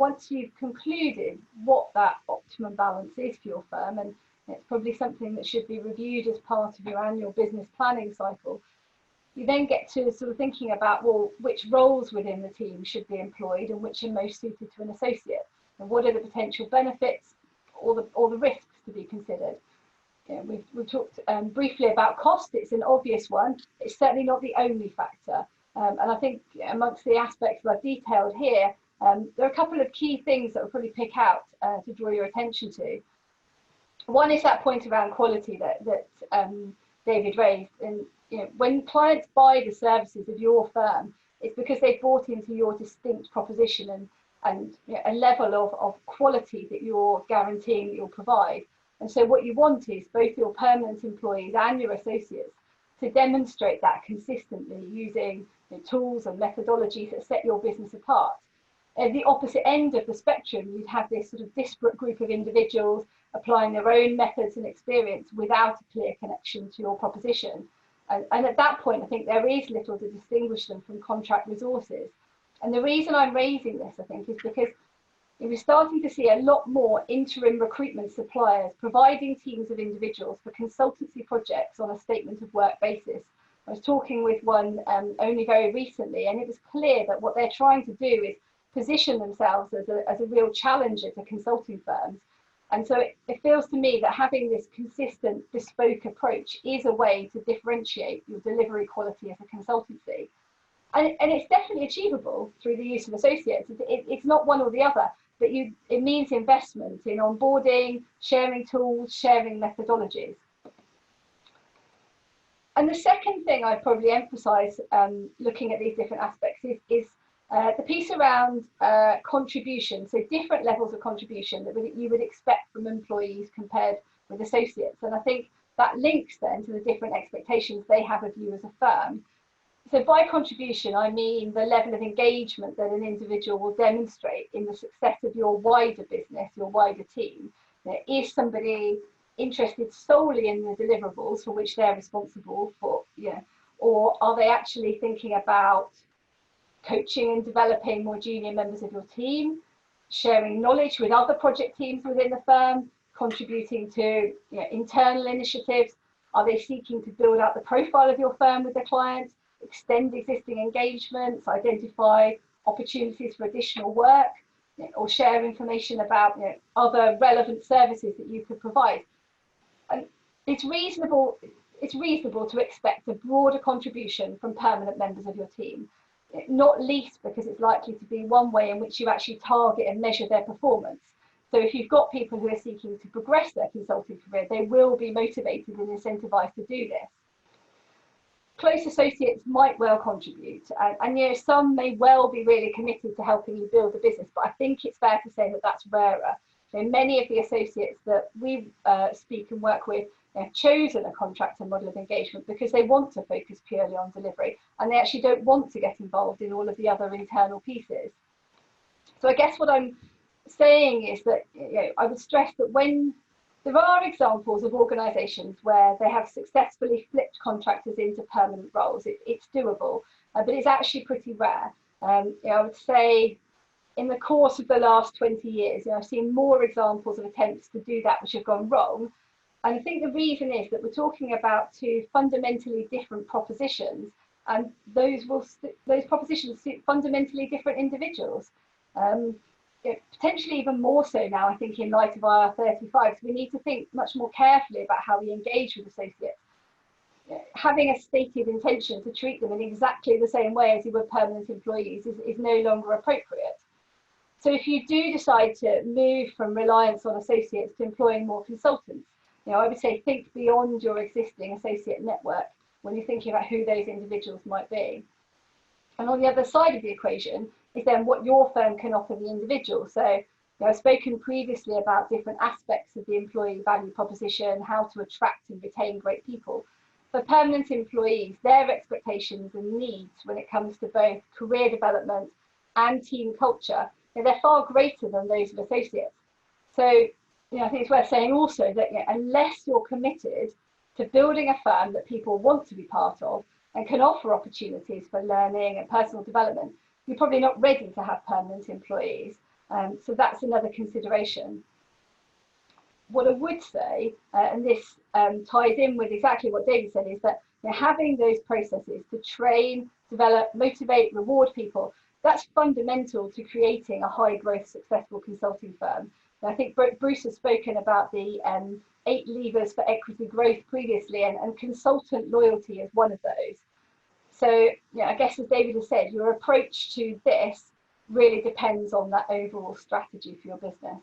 once you've concluded what that optimum balance is for your firm, and it's probably something that should be reviewed as part of your annual business planning cycle, you then get to sort of thinking about, well, which roles within the team should be employed and which are most suited to an associate, and what are the potential benefits or the risks to be considered. We've talked briefly about cost. It's an obvious one. It's certainly not the only factor. And I think amongst the aspects that I've detailed here, there are a couple of key things that I'll probably pick out to draw your attention to. One is that point around quality that David raised. And when clients buy the services of your firm, it's because they've bought into your distinct proposition and a level of quality that you're guaranteeing that you'll provide. And so what you want is both your permanent employees and your associates to demonstrate that consistently using tools and methodologies that set your business apart. At the opposite end of the spectrum, you'd have this sort of disparate group of individuals applying their own methods and experience without a clear connection to your proposition. And at that point, I think there is little to distinguish them from contract resources. And the reason I'm raising this, I think, is because we're starting to see a lot more interim recruitment suppliers providing teams of individuals for consultancy projects on a statement of work basis. I was talking with one only very recently, and it was clear that what they're trying to do is position themselves as a real challenger to consulting firms. And so it feels to me that having this consistent bespoke approach is a way to differentiate your delivery quality as a consultancy. And it's definitely achievable through the use of associates. It's not one or the other, but it means investment in onboarding, sharing tools, sharing methodologies. And the second thing I'd probably emphasize looking at these different aspects is the piece around contribution, so different levels of contribution that you would expect from employees compared with associates. And I think that links then to the different expectations they have of you as a firm. So by contribution, I mean the level of engagement that an individual will demonstrate in the success of your wider business, your wider team. Is somebody interested solely in the deliverables for which they're responsible for, or are they actually thinking about coaching and developing more junior members of your team, sharing knowledge with other project teams within the firm, contributing to internal initiatives? Are they seeking to build out the profile of your firm with their clients, extend existing engagements, identify opportunities for additional work, or share information about other relevant services that you could provide? And it's reasonable to expect a broader contribution from permanent members of your team, not least because it's likely to be one way in which you actually target and measure their performance. So if you've got people who are seeking to progress their consulting career, they will be motivated and incentivized to do this. Close associates might well contribute, and some may well be really committed to helping you build the business, but I think it's fair to say that that's rarer. Many of the associates that we speak and work with have chosen a contractor model of engagement because they want to focus purely on delivery, and they actually don't want to get involved in all of the other internal pieces. So I guess what I'm saying is that I would stress that when there are examples of organisations where they have successfully flipped contractors into permanent roles, it's doable, but it's actually pretty rare. I would say in the course of the last 20 years, I've seen more examples of attempts to do that which have gone wrong. And I think the reason is that we're talking about two fundamentally different propositions, and those propositions suit fundamentally different individuals. Potentially even more so now, I think, in light of IR35, so we need to think much more carefully about how we engage with associates. Having a stated intention to treat them in exactly the same way as you would permanent employees is no longer appropriate. So if you do decide to move from reliance on associates to employing more consultants, I would say think beyond your existing associate network when you're thinking about who those individuals might be. And on the other side of the equation is then what your firm can offer the individual. So I've spoken previously about different aspects of the employee value proposition, how to attract and retain great people. For permanent employees, their expectations and needs when it comes to both career development and team culture, they're far greater than those of associates. So I think it's worth saying also that unless you're committed to building a firm that people want to be part of and can offer opportunities for learning and personal development, you're probably not ready to have permanent employees. So that's another consideration. What I would say, and this ties in with exactly what David said, is that having those processes to train, develop, motivate, reward people, that's fundamental to creating a high growth, successful consulting firm. And I think Bruce has spoken about the 8 levers for equity growth previously, and consultant loyalty is one of those. So I guess, as David has said, your approach to this really depends on that overall strategy for your business.